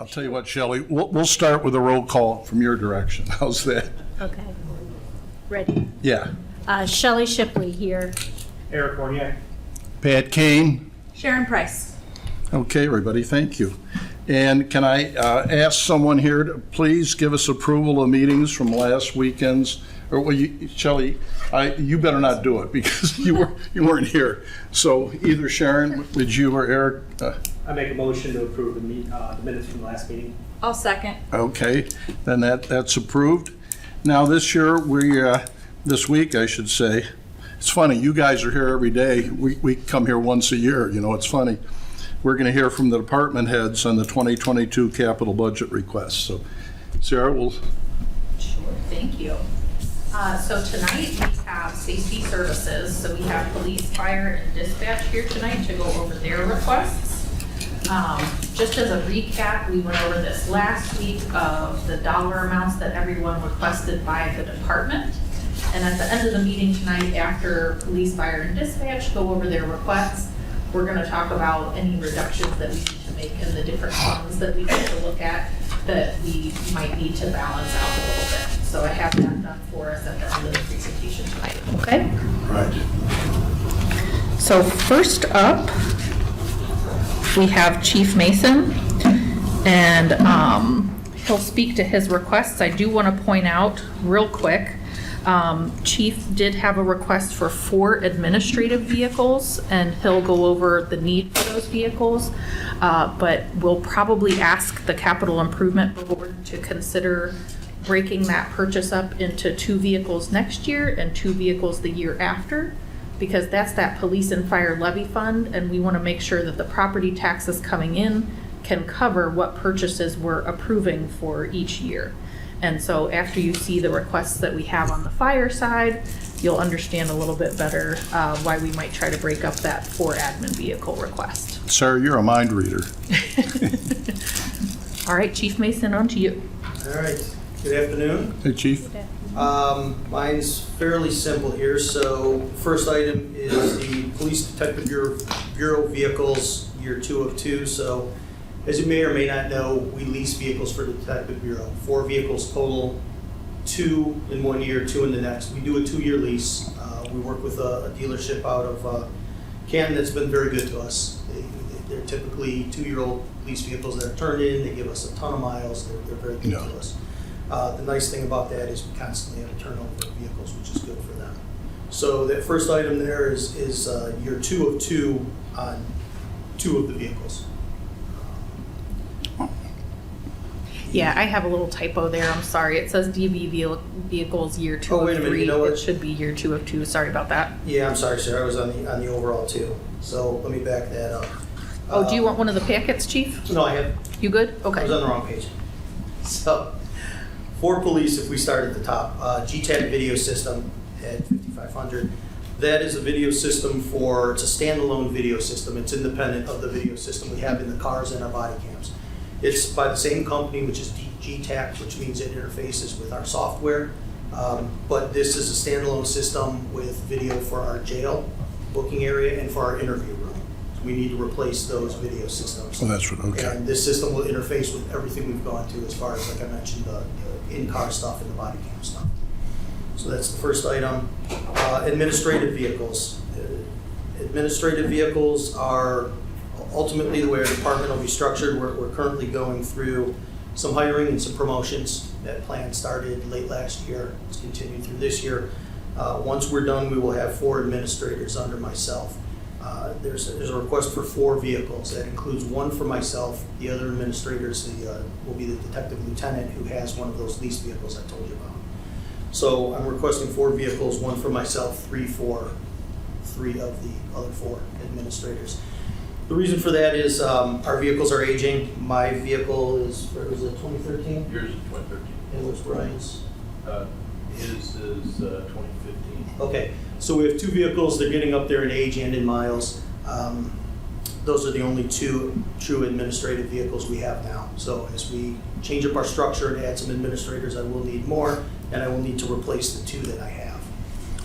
I'll tell you what, Shelley, we'll start with a roll call from your direction. How's that? Okay. Ready? Yeah. Shelley Shipley here. Eric Cornier. Pat Kane. Sharon Price. Okay, everybody, thank you. And can I ask someone here to please give us approval of meetings from last weekend's? Or, well, Shelley, you better not do it because you weren't here. So either Sharon, would you or Eric? I make a motion to approve the minutes from the last meeting. I'll second. Okay, then that's approved. Now this year, this week I should say, it's funny, you guys are here every day. We come here once a year, it's funny. We're going to hear from the department heads on the 2022 capital budget request. So Sarah will. Sure, thank you. So tonight we have safety services. So we have police, fire, and dispatch here tonight to go over their requests. Just as a recap, we went over this last week of the dollar amounts that everyone requested by the department. And at the end of the meeting tonight, after police, fire, and dispatch go over their requests, we're going to talk about any reductions that we need to make in the different funds that we need to look at that we might need to balance out a little bit. So I have that done for us at the end of the presentation tonight, okay? Right. So first up, we have Chief Mason, and he'll speak to his requests. I do want to point out real quick, Chief did have a request for 4 administrative vehicles, and he'll go over the need for those vehicles, but we'll probably ask the Capital Improvement Board to consider breaking that purchase up into 2 vehicles next year and 2 vehicles the year after, because that's that police and fire levy fund, and we want to make sure that the property taxes coming in can cover what purchases we're approving for each year. And so after you see the requests that we have on the fire side, you'll understand a little bit better why we might try to break up that 4 admin vehicle request. Sarah, you're a mind reader. All right, Chief Mason, on to you. All right, good afternoon. Hey, Chief. Mine's fairly simple here. So first item is the Police Detective Bureau vehicles, year 2 of 2. So as you may or may not know, we lease vehicles for the Detective Bureau. 4 vehicles total, 2 in 1 year, 2 in the next. We do a 2-year lease. We work with a dealership out of Canton that's been very good to us. They're typically 2-year-old lease vehicles that are turned in. They give us a ton of miles. They're very good to us. The nice thing about that is we constantly have a turnover of vehicles, which is good for them. So that first item there is year 2 of 2 on 2 of the vehicles. Yeah, I have a little typo there. I'm sorry. It says DV vehicles year 2 Oh, wait a of minute, 3. you know what? It should be year 2 of 2. Sorry about that. Yeah, I'm sorry, sir. I was on the overall too. So let me back that up. Oh, do you want one of the packets, Chief? No, I have. You good? I Okay. was on the wrong page. So, for police, if we start at the top, GTAC video system at 5500. That is a video system it's a standalone video system. It's independent of the video system we have in the cars and our body cams. It's by the same company, which is GTAC, which means it interfaces with our software. But this is a standalone system with video for our jail booking area and for our interview room. So we need to replace those video systems. Oh, that's right. Okay. And this system will interface with everything we've gone to as far as, like I mentioned, the in-car stuff and the body cam stuff. So that's the first item. Administrative vehicles. Administrative vehicles are ultimately the way our department will be structured. We're currently going through some hiring and some promotions. That plan started late last year. It's continued through this year. Once we're done, we will have 4 administrators under myself. There's a request for 4 vehicles. That includes 1 for myself. The other administrators will be the detective lieutenant who has one of those leased vehicles I told you about. So I'm requesting 4 vehicles, 1 for myself, 3 for 3 of the other 4 administrators. The reason for that is our vehicles are aging. My vehicle is, where was it, 2013? Yours is 2013. And what's Brian's? His is 2015. Okay, so we have 2 vehicles. They're getting up there in age and in miles. Those are the only 2 true administrative vehicles we have now. So as we change up our structure and add some administrators, I will need more, and I will need to replace the 2 that I have.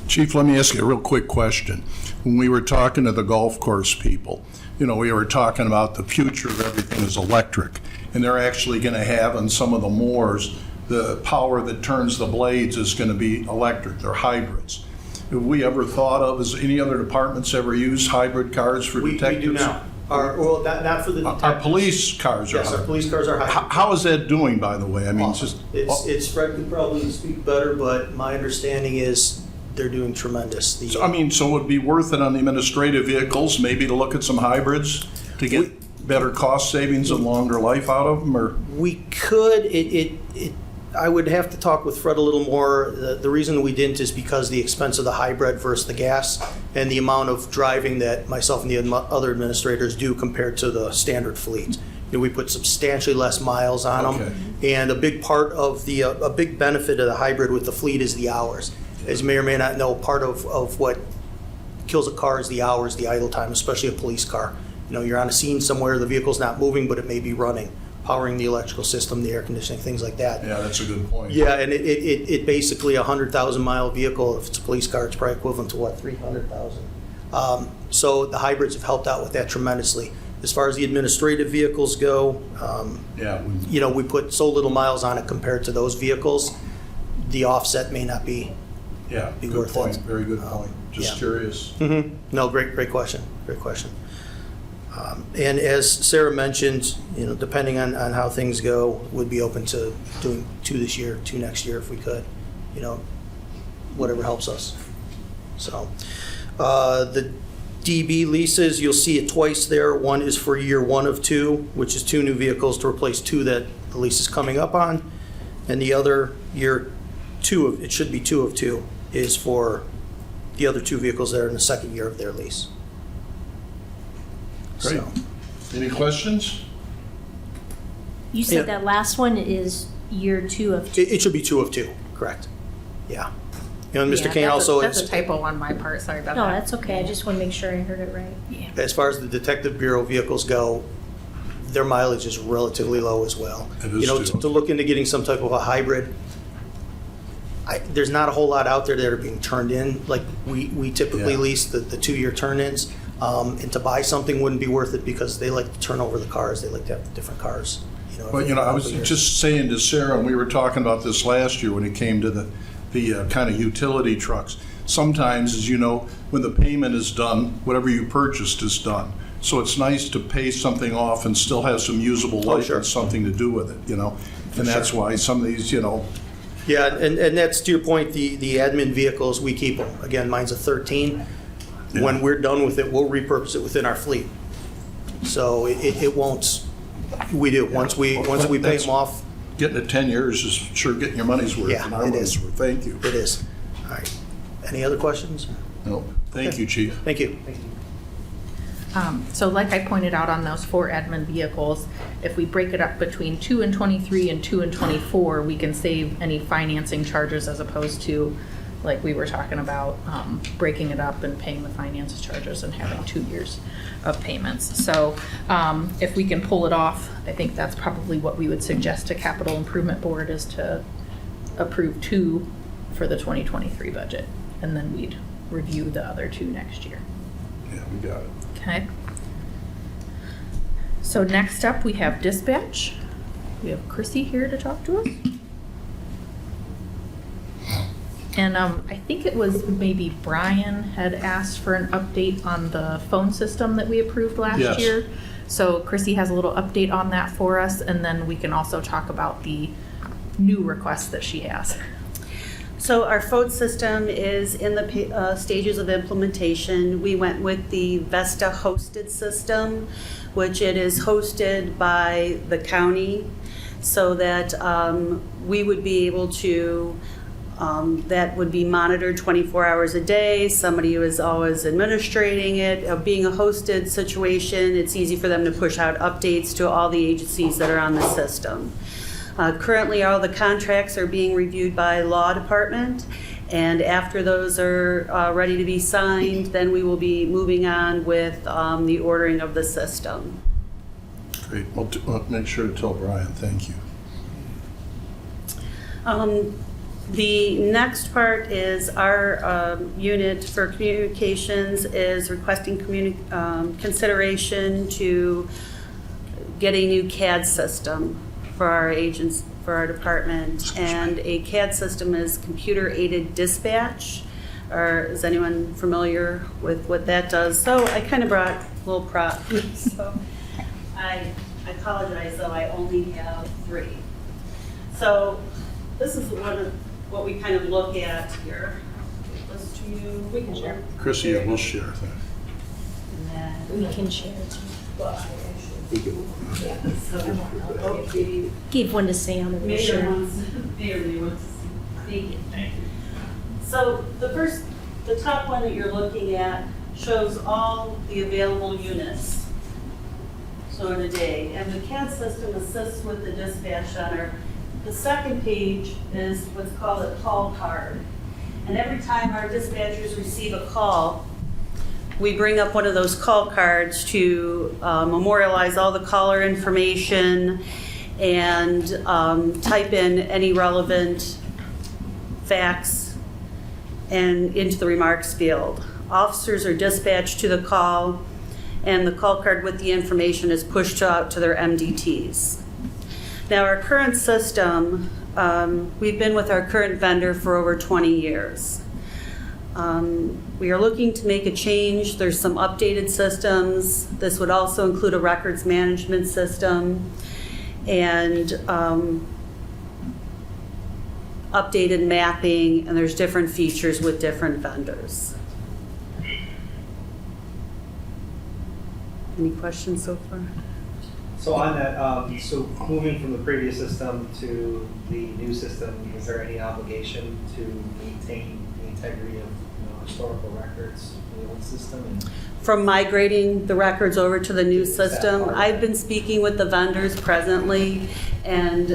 Chief, let me ask you a real quick question. When we were talking to the golf course people, we were talking about the future of everything is electric. and they're actually going to have on some of the mowers, the power that turns the blades is going to be electric. They're hybrids. Have we ever thought of, has any other departments ever used hybrid cars for We detectives? do now. Well, not for the Our detectives. police cars are Yes, our hybrid. police cars are hybrid. How is that doing, by the way? I mean, it's just. It's Fred could probably speak better, but my understanding is they're doing tremendous. So, I mean, so it would be worth it on the administrative vehicles, maybe to look at some hybrids to get better cost savings and longer life out of them, or? We could, I would have to talk with Fred a little more. The reason we didn't is because the expense of the hybrid versus the gas and the amount of driving that myself and the other administrators do compared to the standard fleet. You know, we put substantially less miles on them. And a big part of a big benefit of the hybrid with the fleet is the hours. As you may or may not know, part of what kills a car is the hours, the idle time, especially a police car. You know, you're on a scene somewhere, the vehicle's not moving, but it may be running, powering the electrical system, the air conditioning, things like that. Yeah, that's a good point. Yeah, and it basically a 100,000 mile vehicle, if it's a police car, it's probably equivalent to what, 300,000. So the hybrids have helped out with that tremendously. As far as the administrative vehicles go, Yeah, you know, we put so little miles on it compared to those vehicles, the offset may not be. yeah, Be good worth point, it. very good point. Just Yeah. curious. No, great question, great question. And as Sarah mentioned, you know, depending on how things go, would be open to doing 2 this year, 2 next year if we could, you know, whatever helps us. So, the DB leases, you'll see it twice there. One is for year 1 of 2, which is 2 new vehicles to replace 2 that the lease is coming up on. And the other year 2 it should be 2 of 2, is for the other 2 vehicles that are in the second year of their lease. Great. So, Any questions? You Yeah. said that last one is year 2 of 2. it should be 2 of 2, correct? Yeah. You know, and Mr. Yeah, Kane also, That's a typo on my part, sorry about No, that. that's okay. I just want to make sure I heard it right. Yeah. as far as the Detective Bureau vehicles go, their mileage is relatively low as well. It is You know, too. to look into getting some type of a hybrid, there's not a whole lot out there that are being turned in. Like, we typically Yeah. lease the 2-year turn-ins, and to buy something wouldn't be worth it because they like to turn over the cars. They like to have the different cars, you know. Well, you know, I was every year. just saying to Sarah, and we were talking about this last year when it came to the kind of utility trucks. Sometimes, as you know, when the payment is done, whatever you purchased is done. So it's nice to pay something off and still have some usable life sure. and something to do with it, you know? And that's why some of these, you know, Yeah, and that's to your point, the admin vehicles, we keep them. Again, mine's a 13. When Yeah. we're done with it, we'll repurpose it within our fleet. So it won't, we do, once we pay That's- them off, getting it 10 years is sure getting your money's worth. Yeah, and our it money's is. worth. Thank you. it is. All right. Any other questions? No, thank you, Chief. Thank you. So like I pointed out on those 4 admin vehicles, if we break it up between 2 and 23 and 2 and 24, we can save any financing charges as opposed to, like we were talking about, breaking it up and paying the finance charges and having 2 years of payments. So if we can pull it off, I think that's probably what we would suggest to Capital Improvement Board is to approve 2 for the 2023 budget. And then we'd review the other 2 next year. Yeah, we got it. Okay. So next up, we have dispatch. We have Chrissy here to talk to us. And I think it was maybe Brian had asked for an update on the phone system that we approved last Yes. year. So Chrissy has a little update on that for us, and then we can also talk about the new requests that she has. So our phone system is in the stages of implementation. We went with the Vesta hosted system, which it is hosted by the county, so that we would be able to, that would be monitored 24 hours a day. Somebody who is always administrating it. Being a hosted situation, it's easy for them to push out updates to all the agencies that are on the system. Currently, all the contracts are being reviewed by law department, and after those are ready to be signed, then we will be moving on with the ordering of the system. Great. Well, make sure to tell Brian, thank you. The next part is our unit for communications is requesting consideration to get a new CAD system for our agents, for our department. And a CAD system is computer-aided dispatch. Or is anyone familiar with what that does? So I kind of brought a little prop. So I apologize, though, I only have 3. So this is what we kind of look at here. Let's do, we can share. Chrissy, we'll share that. And then, We can share it too. well, I actually, so, okay. Give one to Sam and we'll Mayor share. wants to see. Thank you. So the top one that you're looking at shows all the available units. So in a day, and the CAD system assists with the dispatch center. The second page is what's called a call card. And every time our dispatchers receive a call, we bring up one of those call cards to memorialize all the caller information and type in any relevant facts and into the remarks field. Officers are dispatched to the call, and the call card with the information is pushed out to their MDTs. Now, our current system, we've been with our current vendor for over 20 years. We are looking to make a change. There's some updated systems. This would also include a records management system and updated mapping, and there's different features with different vendors. Any questions so far? So on that, so moving from the previous system to the new system, is there any obligation to maintain the integrity of historical records in the old system? And From migrating the records over to the new Is that system, part of I've it? been speaking with the vendors presently and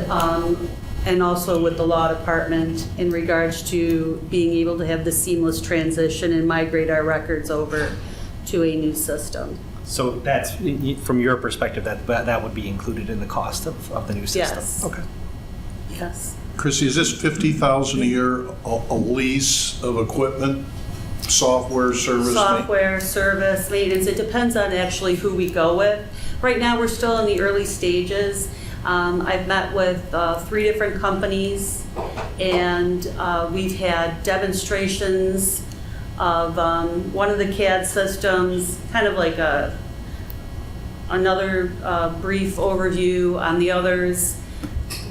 also with the law department in regards to being able to have the seamless transition and migrate our records over to a new system. So that's, from your perspective, that would be included in the cost of the new system? Yes. Okay. Yes. Chrissy, is this $50,000 a year a lease of equipment, software, service? Software, service, maintenance, it depends on actually who we go with. Right now, we're still in the early stages. I've met with 3 different companies, and we've had demonstrations of one of the CAD systems, kind of like another brief overview on the others.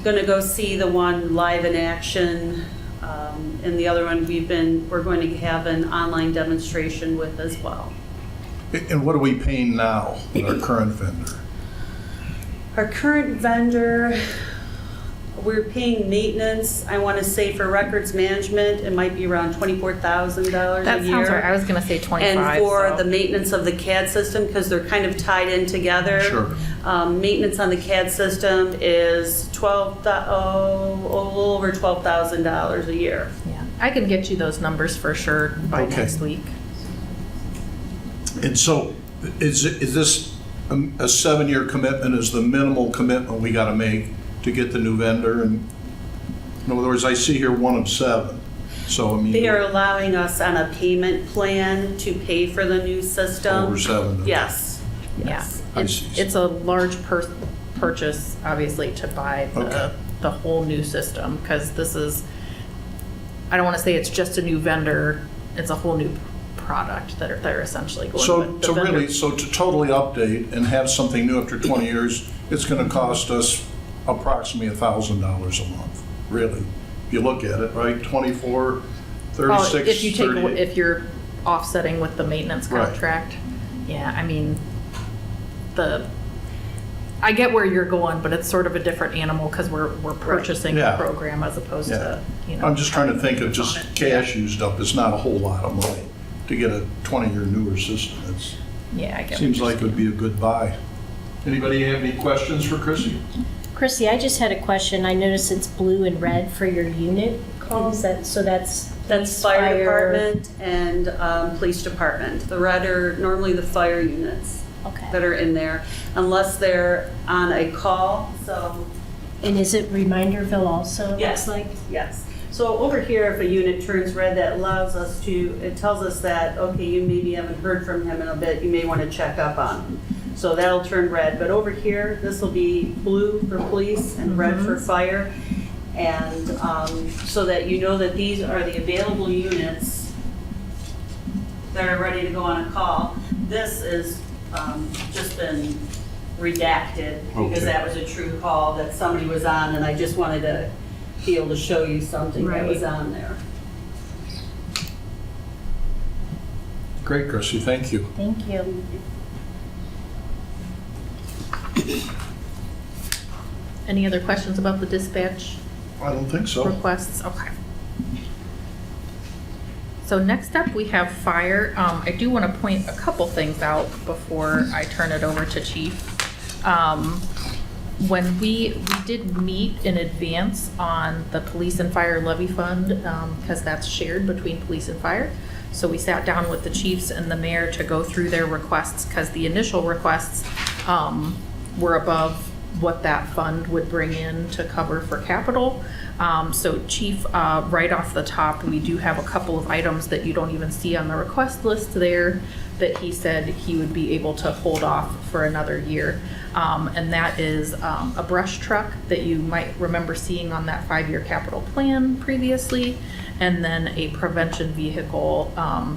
Going to go see the one live in action, and the other one we're going to have an online demonstration with as well. And what are we paying now with our current vendor? Our current vendor, we're paying maintenance, I want to say for records management, it might be around $24,000 a year. That sounds right. I was going to say 25. And for so. the maintenance of the CAD system, because they're kind of tied in together. Sure. Maintenance on the CAD system is a little over $12,000 a year. Yeah, I can get you those numbers for sure by Okay. next week. And so is this a 7-year commitment is the minimal commitment we got to make to get the new vendor? And in other words, I see here 1 of 7. So I mean, They are allowing us on a payment plan to pay for the new system. over 7. Yes. Yeah, Yes. I it's, see. it's a large purchase, obviously, to buy Okay. the whole new system, because this is, I don't want to say it's just a new vendor, it's a whole new product that they're essentially going So with. The to vendor- really, so to totally update and have something new after 20 years, it's going to cost us approximately $1,000 a month, really. If you look at it, right? 24, 36, Well, if you take, 38. if you're offsetting with the maintenance Right. contract, yeah, I mean, I get where you're going, but it's sort of a different animal because we're purchasing the Yeah. program as opposed Yeah. to, you know. I'm just trying to think of just on it. cash used up. It's not a whole lot of money to get a 20-year newer system. It Yeah, I get what seems you're like it would be a good buy. Anybody have any questions for Chrissy? Chrissy, I just had a question. I noticed it's blue and red for your unit calls. That's Fire department and police department. The red are normally the fire units Okay. that are in there, unless they're on a call, so. And is it Reminderville also? it Yes, looks like? yes. So over here, if a unit turns red, that allows us to, it tells us that, okay, you maybe haven't heard from him in a bit, you may want to check up on him. So that'll turn red, but over here, this will be blue for police and red for fire. And so that you know that these are the available units that are ready to go on a call. This is just been redacted because Okay. that was a true call that somebody was on, and I just wanted to be able to show you something that was on there. Great, Chrissy, thank you. Thank you. Any other questions about the dispatch I don't think so. requests? Okay. So next up, we have fire. I do want to point a couple things out before I turn it over to Chief. When we did meet in advance on the police and fire levy fund, because that's shared between police and fire. So we sat down with the chiefs and the mayor to go through their requests, because the initial requests were above what that fund would bring in to cover for capital. So Chief, right off the top, we do have a couple of items that you don't even see on the request list there that he said he would be able to hold off for another year. And that is a brush truck that you might remember seeing on that 5-year capital plan previously, and then a prevention vehicle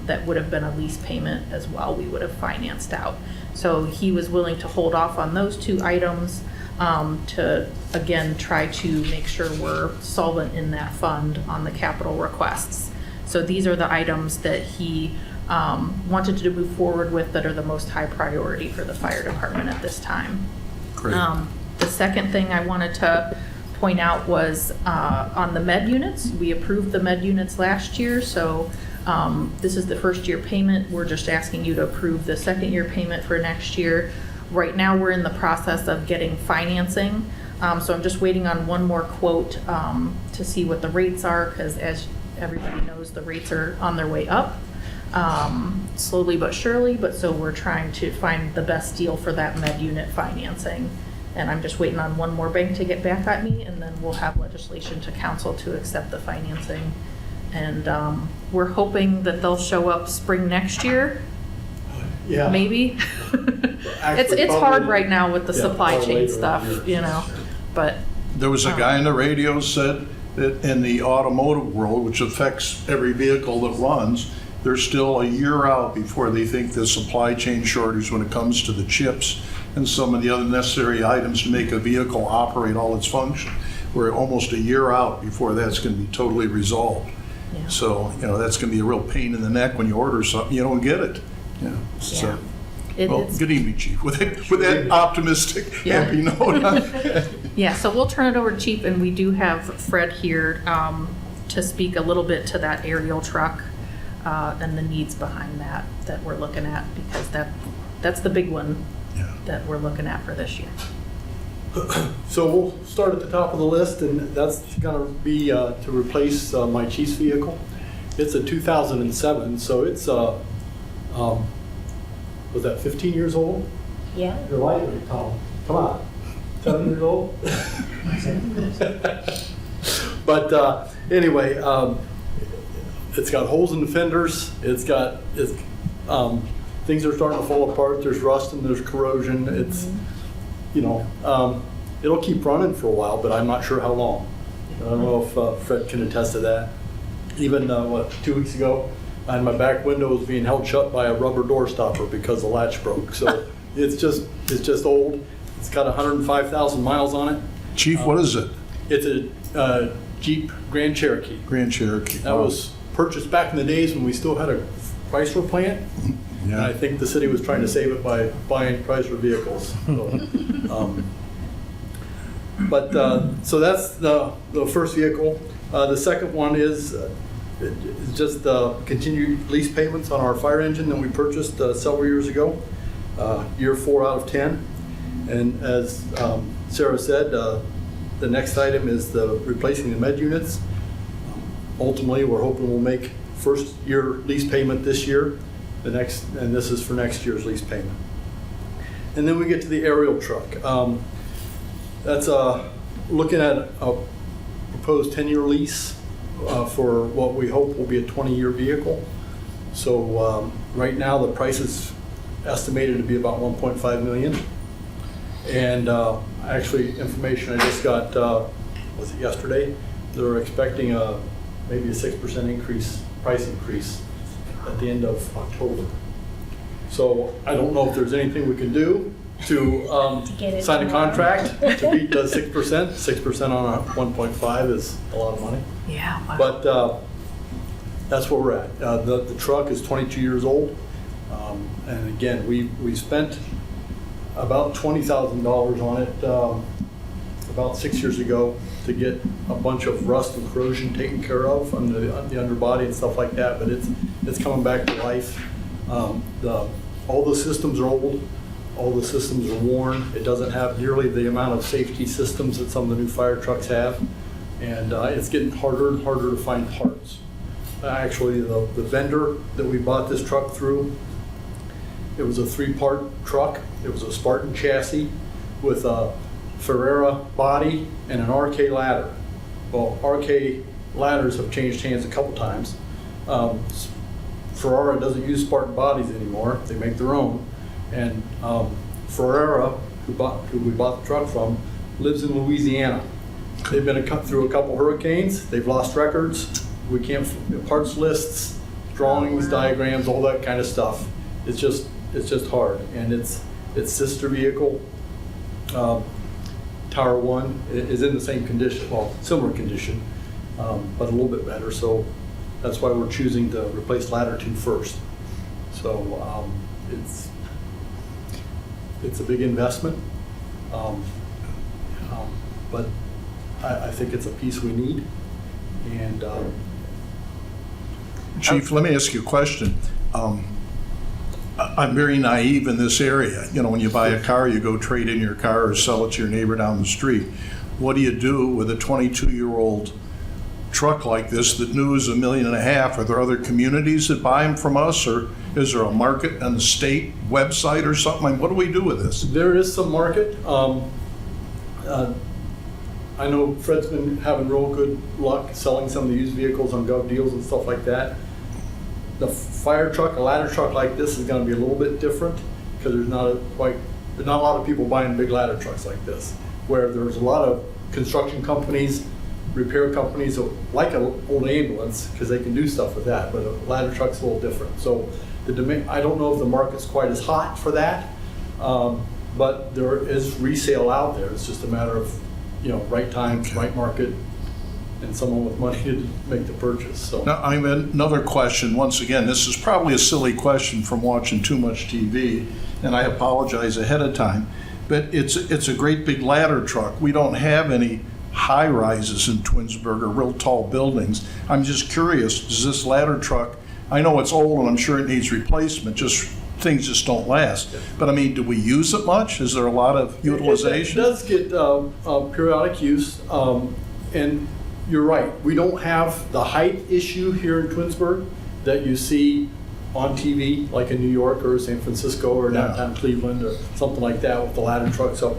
that would have been a lease payment as well, we would have financed out. So he was willing to hold off on those 2 items to, again, try to make sure we're solvent in that fund on the capital requests. So these are the items that he wanted to move forward with that are the most high priority for the fire department at this time. Great. The second thing I wanted to point out was on the med units. We approved the med units last year, so this is the first year payment. We're just asking you to approve the second year payment for next year. Right now, we're in the process of getting financing, so I'm just waiting on one more quote to see what the rates are, because as everybody knows, the rates are on their way up, slowly but surely, but so we're trying to find the best deal for that med unit financing. And I'm just waiting on one more bank to get back at me, and then we'll have legislation to council to accept the financing. And we're hoping that they'll show up spring next year. Yeah. Maybe. Actually, It's hard probably- right now with the yeah, supply probably chain later in the stuff, year. you know, but, There was a guy on the radio said that in the automotive world, which affects every vehicle that runs, they're still a year out before they think the supply chain shortage when it comes to the chips and some of the other necessary items to make a vehicle operate all its function. We're almost a year out before that's going to be totally resolved. yeah. So, that's going to be a real pain in the neck when you order something, you don't get it. Yeah. So, Yeah. well, It's, good evening, Chief. With that optimistic, Yeah. happy note. yeah, so we'll turn it over to Chief, and we do have Fred here to speak a little bit to that aerial truck and the needs behind that we're looking at, because that's the big one Yeah. that we're looking at for this year. So we'll start at the top of the list, and that's gonna be to replace my chief's vehicle. It's a 2007, so it's, was that 15 years old? Yeah. You're lighter, Tom. Come on. 7 years old? But anyway, it's got holes in the fenders. Things are starting to fall apart. There's rust and there's corrosion. It's, it'll keep running for a while, but I'm not sure how long. I don't know if Fred can attest to that. Even, 2 weeks ago, and my back window was being held shut by a rubber door stopper because the latch broke. So it's just old. It's got 105,000 miles on it. Chief, what is it? It's a Jeep Grand Cherokee. Grand Cherokee. That was purchased back in the days when we still had a Chrysler plant. And I Yeah. think the city was trying to save it by buying Chrysler vehicles. So that's the first vehicle. The second one is just continued lease payments on our fire engine that we purchased several years ago, year 4 out of 10. And as Sarah said, the next item is the replacing the med units. Ultimately, we're hoping we'll make first year lease payment this year, and this is for next year's lease payment. And then we get to the aerial truck. That's looking at a proposed 10-year lease for what we hope will be a 20-year vehicle. So right now the prices estimated to be about 1.5 million. And actually, information I just got, was it yesterday? They're expecting maybe a 6% price increase at the end of October. So I don't know if there's anything we can do to get it sign a tomorrow. contract to beat the 6%. 6% on a 1.5 is a lot of money. Yeah. wow. But that's where we're at. The truck is 22 years old. And again, we spent about $20,000 on it about 6 years ago to get a bunch of rust and corrosion taken care of on the underbody and stuff like that, but it's coming back to life. All the systems are old, all the systems are worn. It doesn't have nearly the amount of safety systems that some of the new fire trucks have, and it's getting harder and harder to find parts. Actually, the vendor that we bought this truck through, it was a 3-part truck. It was a Spartan chassis with a Ferrera body and an RK ladder. Well, RK ladders have changed hands a couple times. Ferrera doesn't use Spartan bodies anymore. They make their own. And Ferrera, who we bought the truck from, lives in Louisiana. They've been through a couple hurricanes. They've lost records. We can't, parts lists, drawings, diagrams, all that kind of stuff. It's just hard. And its sister vehicle, Tower 1, is in the same condition, well, similar condition, but a little bit better. So that's why we're choosing to replace ladder 2 first. So it's a big investment, but I think it's a piece we need. And Chief, let me ask you a question. I'm very naive in this area. You know, when you buy a car, you go trade in your car or sell it to your neighbor down the street. What do you do with a 22-year-old truck like this that new is $1.5 million? Are there other communities that buy them from us, or is there a market on the state website or something? Like, what do we do with this? there is some market. I know Fred's been having real good luck selling some of the used vehicles on Gov Deals and stuff like that. The fire truck, a ladder truck like this is going to be a little bit different because there's not a lot of people buying big ladder trucks like this. Where there's a lot of construction companies, repair companies that like an old ambulance because they can do stuff with that, but a ladder truck's a little different. So the demand, I don't know if the market's quite as hot for that, but there is resale out there. It's just a matter of, you know, right time, right market, and someone with money to make the purchase. So Now, I have another question. Once again, this is probably a silly question from watching too much TV, and I apologize ahead of time, but it's a great big ladder truck. We don't have any high rises in Twinsburg or real tall buildings. I'm just curious, does this ladder truck, I know it's old and I'm sure it needs replacement, things just don't last. But I mean, do we use it much? Is there a lot of utilization? It does get periodic use, and you're right. We don't have the height issue here in Twinsburg that you see on TV, like in New York or San Francisco or downtown Cleveland or something like that, with the ladder trucks up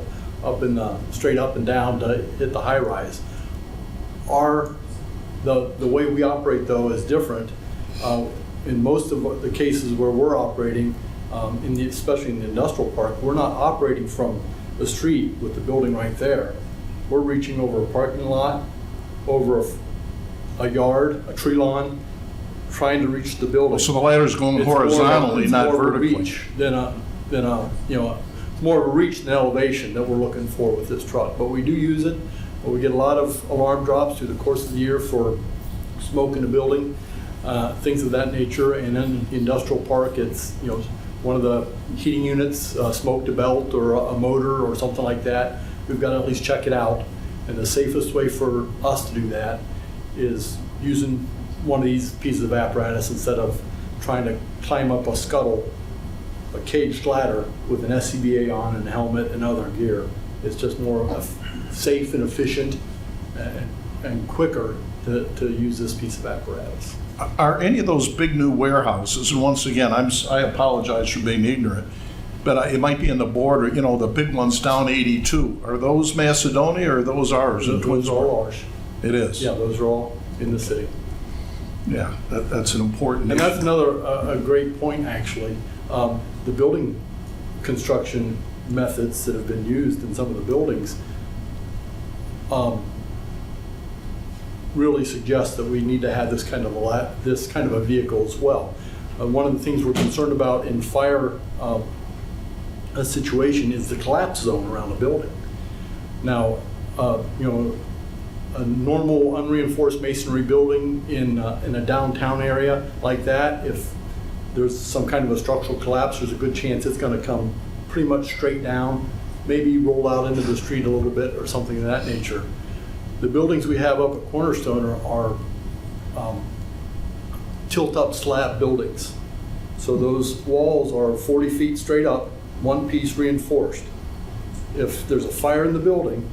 and straight up and down to hit the high rise. The way we operate though is different. In most of the cases where we're operating, especially in the industrial park, we're not operating from the street with the building right there. We're reaching over a parking lot, over a yard, a tree lawn, trying to reach the building. So the ladder's going horizontally, it's not more of a vertically. reach than more of a reach than elevation that we're looking for with this truck. But we do use it. We get a lot of alarm drops through the course of the year for smoke in the building, things of that nature. And in the industrial park, it's one of the heating units smoked a belt or a motor or something like that. We've got to at least check it out. And the safest way for us to do that is using one of these pieces of apparatus instead of trying to climb up a scuttle, a caged ladder with an SCBA on and a helmet and other gear. It's just more safe and efficient and quicker to use this piece of apparatus. Are any of those big new warehouses, and once again, I apologize for being ignorant, but it might be in the border, the big ones down 82. Are those Macedonia or are those ours in Those are Twinsburg? all ours. It is? Yeah, those are all in the city. Yeah, that's an important And issue. that's another a great point, actually. The the building construction methods that have been used in some of the buildings really suggest that we need to have this kind of a vehicle as well. One of the things we're concerned about in fire a situation is the collapse zone around a building. Now, a normal unreinforced masonry building in a downtown area like that, if there's some kind of a structural collapse, there's a good chance it's going to come pretty much straight down, maybe roll out into the street a little bit or something of that nature. The buildings we have up at Cornerstone are tilt-up slab buildings. So those walls are 40 feet straight up, one piece reinforced. If there's a fire in the building,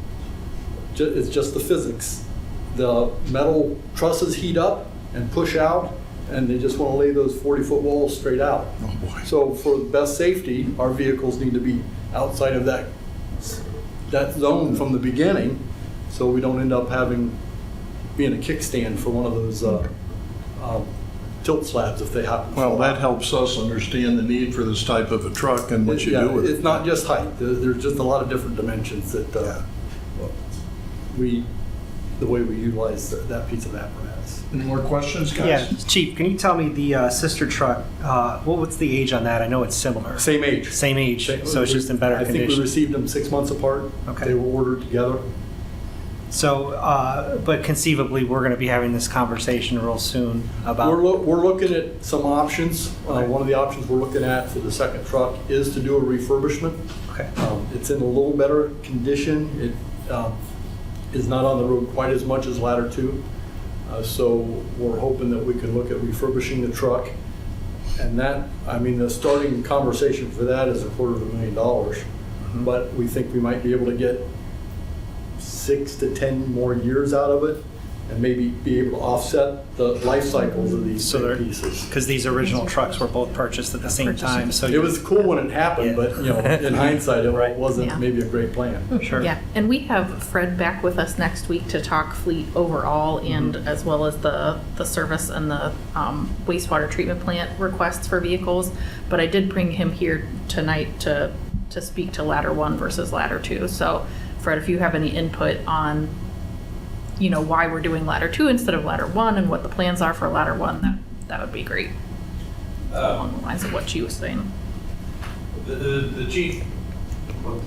it's just the physics. The metal trusses heat up and push out, and they just want to lay those 40-foot walls straight out. Oh, boy. So for the best safety, our vehicles need to be outside of that zone from the beginning, so we don't end up being a kickstand for one of those tilt slabs if they happen to Well, fall that out. helps us understand the need for this type of a truck and what you Yeah, do with it. it's not just height. There's just a lot of different dimensions that the way we utilize that piece of apparatus. Any more questions, guys? Yeah, Chief, can you tell me the sister truck, what's the age on that? I know it's similar. Same age. Same age, so it's just in better I think we condition. received them 6 months apart. Okay. They were ordered together. So, but conceivably, we're going to be having this conversation real soon about. We're looking at some options. Okay. One of the options we're looking at for the second truck is to do a refurbishment. Okay. It's in a little better condition. It is not on the road quite as much as Ladder 2. So we're hoping that we can look at refurbishing the truck. And that, the starting conversation for that is $250,000. Mm-hmm. But we think we might be able to get 6 to 10 more years out of it and maybe be able to offset the life cycles of these So they're- pieces. Because these original trucks were both purchased at the same time, so. It was cool when it happened, Yeah. but in hindsight, it Right. wasn't Yeah. maybe a great plan. Sure. Yeah, and we have Fred back with us next week to talk fleet overall and as well as the service and the wastewater treatment plant requests for vehicles. But I did bring him here tonight to speak to Ladder 1 versus Ladder 2. So Fred, if you have any input on, why we're doing Ladder 2 instead of Ladder 1 and what the plans are for Ladder 1, that would be great. Along the lines of what she was saying. The chief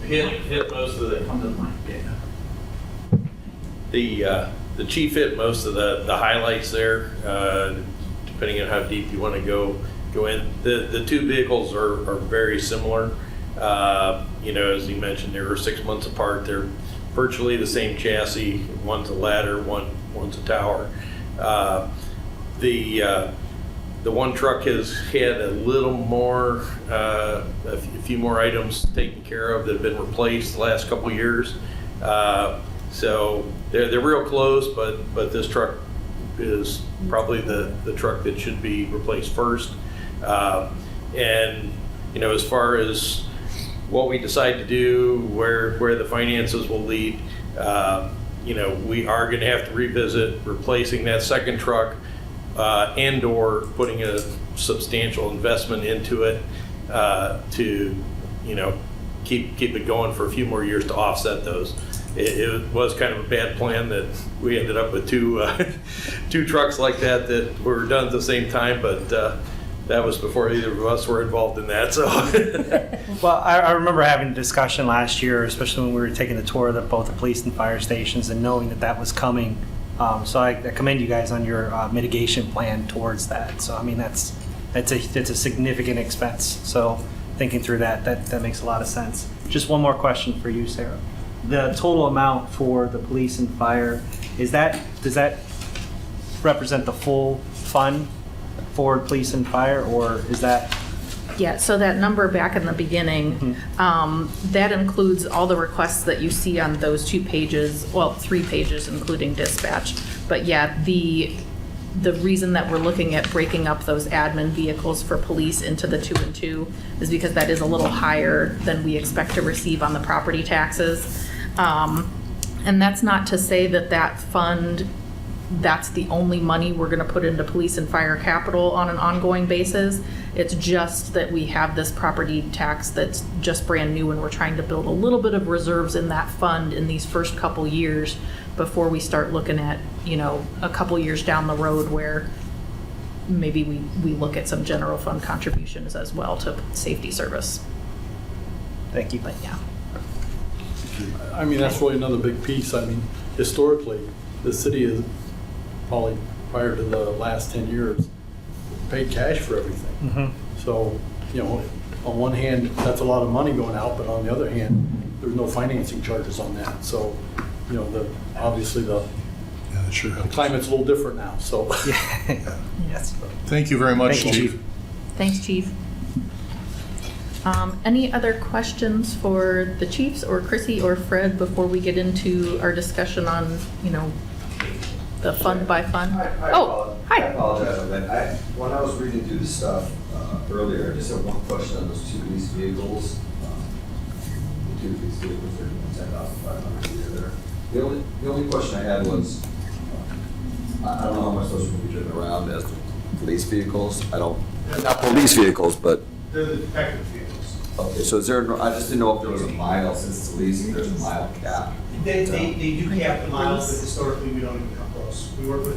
hit most of the chief hit most of the highlights there, depending on how deep you want to go in. The two vehicles are very similar. As he mentioned, they were 6 months apart. They're virtually the same chassis. One's a ladder, one's a tower. The one truck has had a little more, a few more items taken care of that have been replaced the last couple years. So they're real close, but this truck is probably the truck that should be replaced first. And as far as what we decide to do, where the finances will lead, we are going to have to revisit replacing that second truck and/or putting a substantial investment into it to, keep it going for a few more years to offset those. It was kind of a bad plan that we ended up with two trucks like that were done at the same time, but that was before either of us were involved in that. So, Well, I remember having a discussion last year, especially when we were taking the tour of both the police and fire stations and knowing that was coming. So I commend you guys on your mitigation plan towards that. So, it's a significant expense. So thinking through that makes a lot of sense. Just one more question for you, Sarah. The total amount for the police and fire, does that represent the full fund for police and fire, or is that? Yeah, so that number back in the beginning, that includes all the requests that you see on those 2 pages, well, 3 pages, including dispatch. But yeah, the reason that we're looking at breaking up those admin vehicles for police into the 2 and 2 is because that is a little higher than we expect to receive on the property taxes. And that's not to say that fund that's the only money we're gonna put into police and fire capital on an ongoing basis. It's just that we have this property tax that's just brand new, and we're trying to build a little bit of reserves in that fund in these first couple years before we start looking at, a couple years down the road where maybe we look at some general fund contributions as well to safety service. Thank you. But yeah. I mean, that's really another big piece. I mean, historically, the city is probably, prior to the last 10 years, paid cash for everything. So, on one hand, that's a lot of money going out, but on the other hand, there's no financing charges on that. So, obviously the Yeah, that sure helps. climate's a little different now, so. Yes. Thank you very much, Thank you. Chief. Thanks, Chief. Any other questions for the chiefs or Chrissy or Fred before we get into our discussion on, the fund by fund? Oh, I hi. apologize on that. When I was reading through the stuff earlier, I just had one question on those two leased vehicles. The two leased vehicles are $10,500 a year there. The only question I had was, I don't know how much those are going to be driven around as police vehicles. Not police vehicles, but. They're the detective vehicles. Okay, so is there, I just didn't know if there was a mile, since it's a leasing, there's a mile cap. They do cap the miles, but historically, we don't even come close. We work with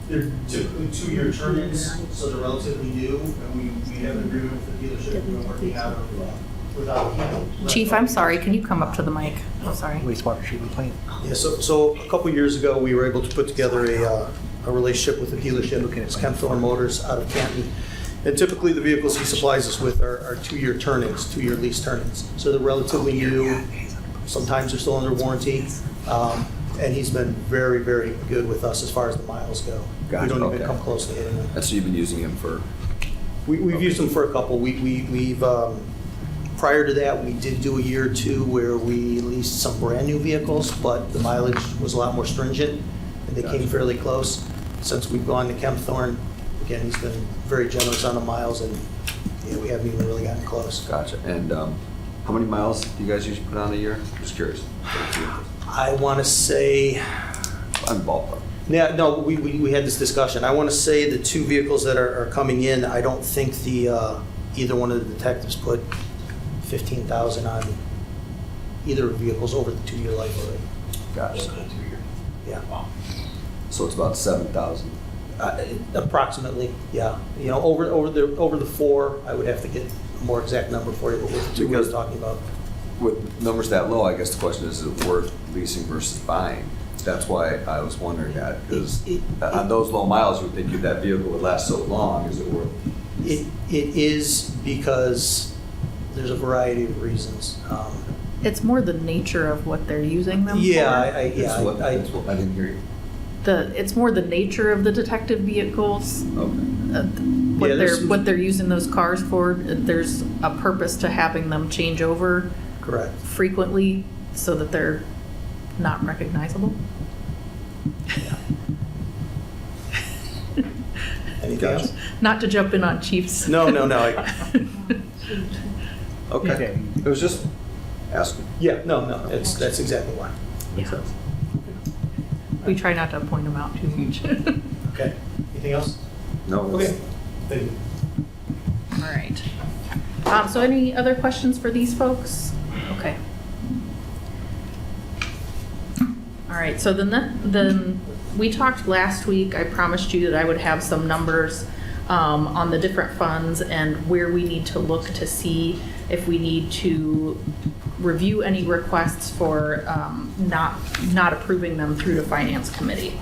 they're typically 2-year turn-ins, so they're relatively new, and we have an agreement with the dealership we've been working out of, without. Chief, I'm sorry. Can you come up to the mic? I'm sorry. Wastewater treatment plant. Yeah, so a couple years ago, we were able to put together a relationship with a dealership, it's Kempthorne Motors out of Canton. And typically, the vehicles he supplies us with are 2-year turn-ins, 2-year lease turn-ins. So they're relatively new. Sometimes they're still under warranty. And he's been very, very good with us as far as the miles go. Gotcha, We don't even okay. come close to hitting them. And so you've been using him for, We've used them for a couple. We've prior to that, we did do a year or two where we leased some brand-new vehicles, but the mileage was a lot more stringent, and they came fairly close. Since we've gone to Kempthorne, again, he's been very generous on the miles, and we haven't even really gotten close. gotcha. And how many miles do you guys usually put on a year? Just curious. I want to say, I'm ballpark. yeah, no, we had this discussion. I want to say the two vehicles that are coming in, I don't think either one of the detectives put 15,000 on either of the vehicles over the 2-year life already. Gotcha. Yeah. So it's about 7,000. Approximately, yeah. Over the 4, I would have to get a more exact number for you, but with the 2 we're talking about. With numbers that low, I guess the question is it worth leasing versus buying? That's why I was wondering that, because on those low miles, you would think that vehicle would last so long. Is it worth? It is because there's a variety of reasons. It's more the nature of what they're using them for. Yeah, That's what I didn't hear you. It's more the nature of the detective vehicles, Okay. what they're using those cars for. There's a purpose to having them change over correct. frequently so that they're not recognizable. Anything else? Not to jump in on Chiefs. No. Okay. It was just asking. Yeah, no. That's exactly why. Makes sense. We try not to point them out too much. Okay. Anything else? No. Okay. Thank you. All right. So any other questions for these folks? Okay. All right, so then we talked last week, I promised you that I would have some numbers on the different funds and where we need to look to see if we need to review any requests for not approving them through the finance committee.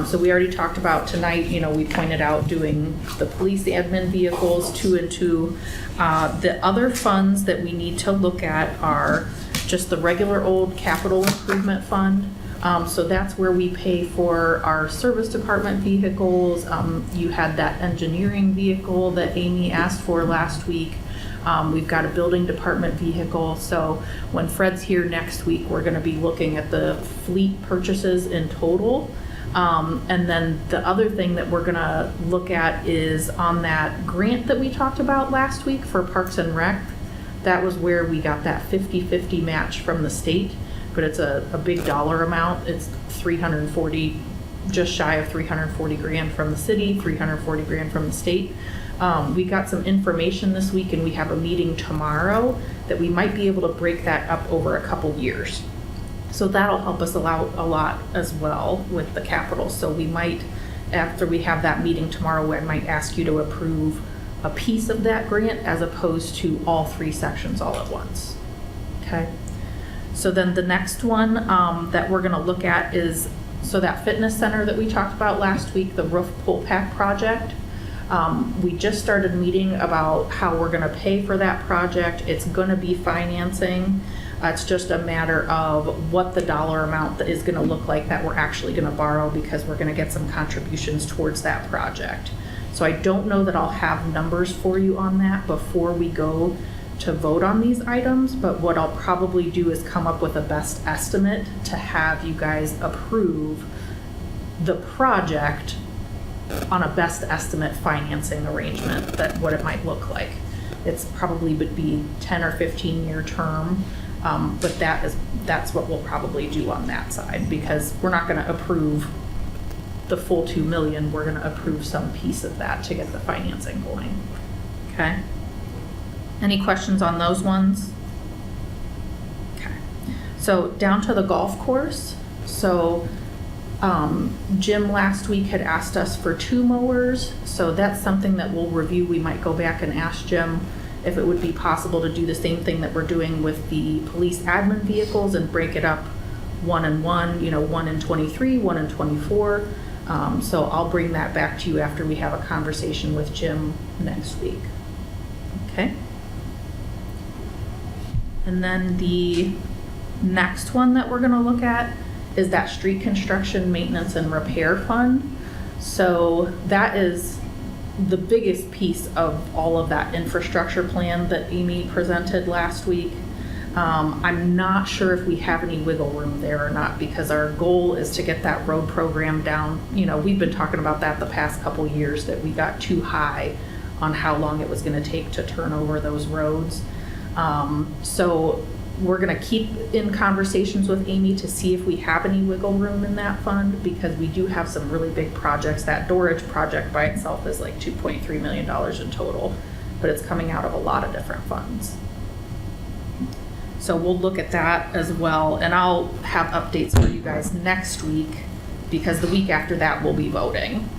So we already talked about tonight, we pointed out doing the police admin vehicles 2 and 2. The other funds that we need to look at are just the regular old capital improvement fund. So that's where we pay for our service department vehicles. You had that engineering vehicle that Amy asked for last week. We've got a building department vehicle. So when Fred's here next week, we're gonna be looking at the fleet purchases in total. And then the other thing that we're gonna look at is on that grant that we talked about last week for Parks and Rec. That was where we got that 50-50 match from the state. but it's a big dollar amount. It's 340, just shy of 340 grand from the city, 340 grand from the state. We got some information this week, and we have a meeting tomorrow that we might be able to break that up over a couple years. So that'll help us out a lot as well with the capital. So we might, after we have that meeting tomorrow, I might ask you to approve a piece of that grant as opposed to all 3 sections all at once. Okay. So then the next one that we're gonna look at is, so that fitness center that we talked about last week, the roof pull pack project. We just started meeting about how we're gonna pay for that project. It's gonna be financing. It's just a matter of what the dollar amount that is gonna look like that we're actually gonna borrow, because we're gonna get some contributions towards that project. So I don't know that I'll have numbers for you on that before we go to vote on these items, but what I'll probably do is come up with a best estimate to have you guys approve the project on a best estimate financing arrangement, that what it might look like. It's probably would be 10 or 15 year term, but that's what we'll probably do on that side, because we're not gonna approve the full 2 million, we're gonna approve some piece of that to get the financing going, okay? Any questions on those ones? Okay, so down to the golf course. So Jim last week had asked us for 2 mowers, so that's something that we'll review. We might go back and ask Jim if it would be possible to do the same thing that we're doing with the police admin vehicles and break it up 1 and 1, you know, 1 and 23, 1 and 24. So I'll bring that back to you after we have a conversation with Jim next week. Okay? And then the next one that we're gonna look at is that street construction maintenance and repair fund. So that is the biggest piece of all of that infrastructure plan that Amy presented last week. I'm not sure if we have any wiggle room there or not, because our goal is to get that road program down. You know, we've been talking about that the past couple years, that we got too high on how long it was gonna take to turn over those roads. So we're gonna keep in conversations with Amy to see if we have any wiggle room in that fund, because we do have some really big projects. That Dorridge project by itself is like $2.3 million in total, but it's coming out of a lot of different funds. So we'll look at that as well, and I'll have updates for you guys next week, because the week after that we'll be voting.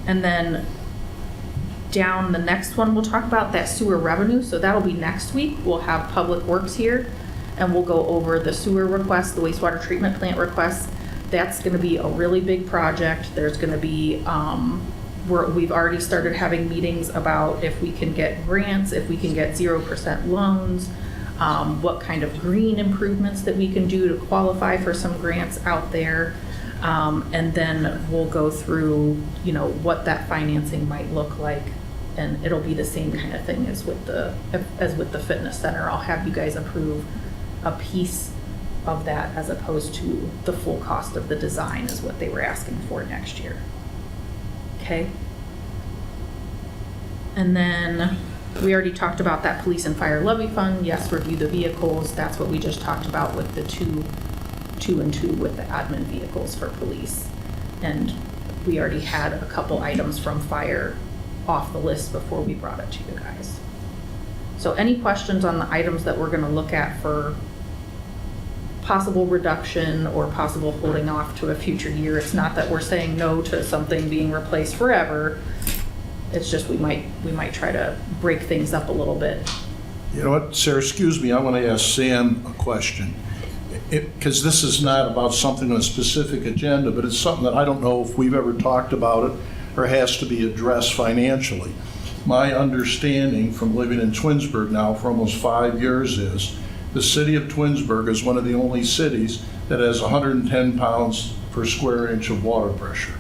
And then down the next one, we'll talk about that sewer revenue. So that'll be next week. We'll have Public Works here, and we'll go over the sewer request, the wastewater treatment plant request. That's gonna be a really big project. There's gonna be, we've already started having meetings about if we can get grants, if we can get 0% loans, what kind of green improvements that we can do to qualify for some grants out there. And then we'll go through, you know, what that financing might look like. And it'll be the same kind of thing as with the fitness center. I'll have you guys approve a piece of that as opposed to the full cost of the design is what they were asking for next year. Okay. And then we already talked about that police and fire levy fund. Yes, review the vehicles. That's what we just talked about with the two and two with the admin vehicles for police. And we already had a couple items from fire off the list before we brought it to you guys. So any questions on the items that we're gonna look at for possible reduction or possible holding off to a future year? It's not that we're saying no to something being replaced forever. It's just we might try to break things up a little bit. You know what, Sarah, excuse me, I want to ask Sam a question. Because this is not about something on a specific agenda, but it's something that I don't know if we've ever talked about it or has to be addressed financially. My understanding from living in Twinsburg now for almost 5 years is the city of Twinsburg is one of the only cities that has 110 pounds per square inch of water pressure.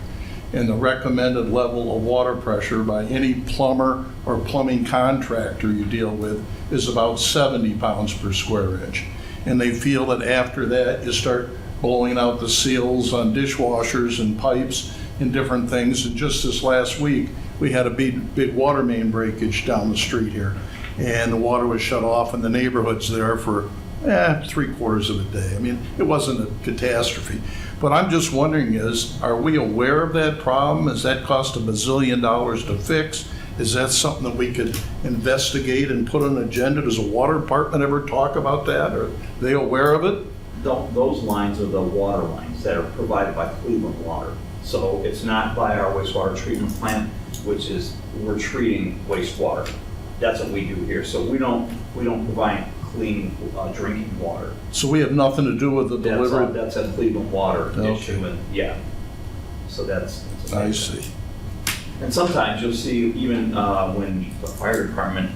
And the recommended level of water pressure by any plumber or plumbing contractor you deal with is about 70 pounds per square inch. And they feel that after that, you start blowing out the seals on dishwashers and pipes and different things. And just this last week, we had a big water main breakage down the street here. And the water was shut off in the neighborhoods there for 3/4 of a day. I mean, it wasn't a catastrophe. But I'm just wondering is, are we aware of that problem? Has that cost $1 bazillion to fix? Is that something that we could investigate and put on an agenda? Does the water department ever talk about that? Are they aware of it? Those lines are the water lines that are provided by Cleveland Water. So it's not by our wastewater treatment plant, which is, we're treating wastewater. That's what we do here. So we don't provide clean drinking water. So we have nothing to do with the delivery? That's a Cleveland Water Okay. issue, and yeah. So that's a I big see. thing. And sometimes you'll see even when the fire department,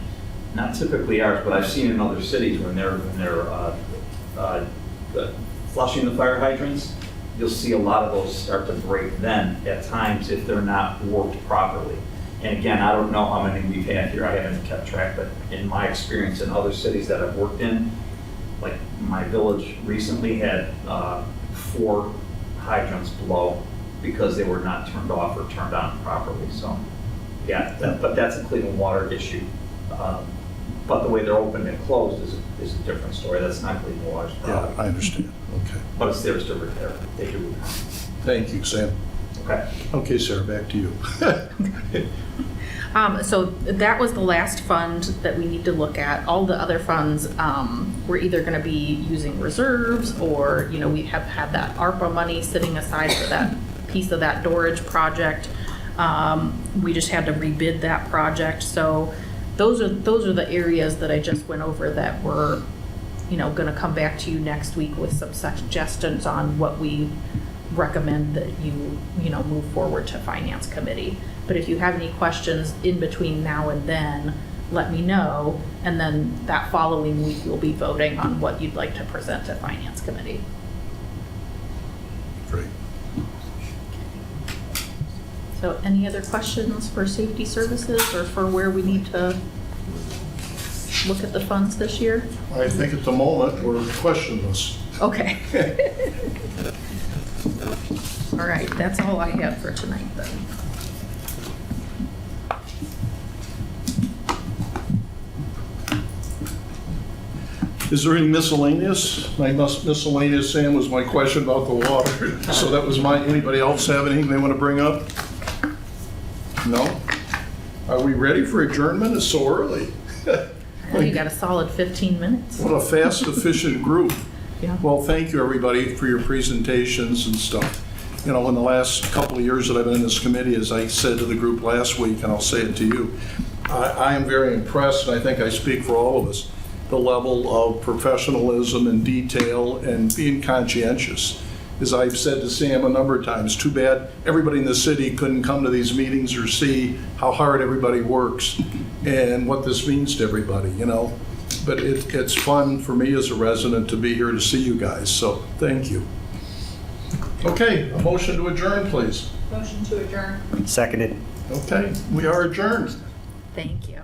not typically ours, but I've seen in other cities when they're flushing the fire hydrants, you'll see a lot of those start to break then at times if they're not worked properly. And again, I don't know how many we've had here, I haven't kept track, but in my experience in other cities that I've worked in, like my village recently had 4 hydrants blow because they were not turned off or turned on properly. So, yeah, but that's a Cleveland Water issue. But the way they're opened and closed is a different story. That's not Cleveland Water's problem. Yeah, I understand. Okay. But it's theirs to repair. They do. Thank you, Sam. Okay. Okay, Sarah, back to you. So that was the last fund that we need to look at. All the other funds, we're either gonna be using reserves or, we have had that ARPA money sitting aside for that piece of that Dorridge project. We just had to rebid that project. So those are the areas that I just went over that we're, gonna come back to you next week with some suggestions on what we recommend that you move forward to Finance Committee. But if you have any questions in between now and then, let me know. And then that following week, you'll be voting on what you'd like to present to Finance Committee. Great. So any other questions for safety services or for where we need to look at the funds this year? I think at the moment, we're questionless. Okay. All right, that's all I have for tonight then. Is there any miscellaneous? My miscellaneous, Sam, was my question about the water. So that was anybody else have anything they want to bring up? No? Are we ready for adjournment? It's so early. Well, you got a solid 15 minutes. What a fast, efficient group. Yeah. Well, thank you, everybody, for your presentations and stuff. In the last couple of years that I've been in this committee, as I said to the group last week, and I'll say it to you, I am very impressed, and I think I speak for all of us, the level of professionalism and detail and being conscientious. As I've said to Sam a number of times, too bad everybody in the city couldn't come to these meetings or see how hard everybody works and what this means to everybody, But it's fun for me as a resident to be here to see you guys, so thank you. Okay, a motion to adjourn, please. Motion to adjourn. Seconded. Okay, we are adjourned. Thank you.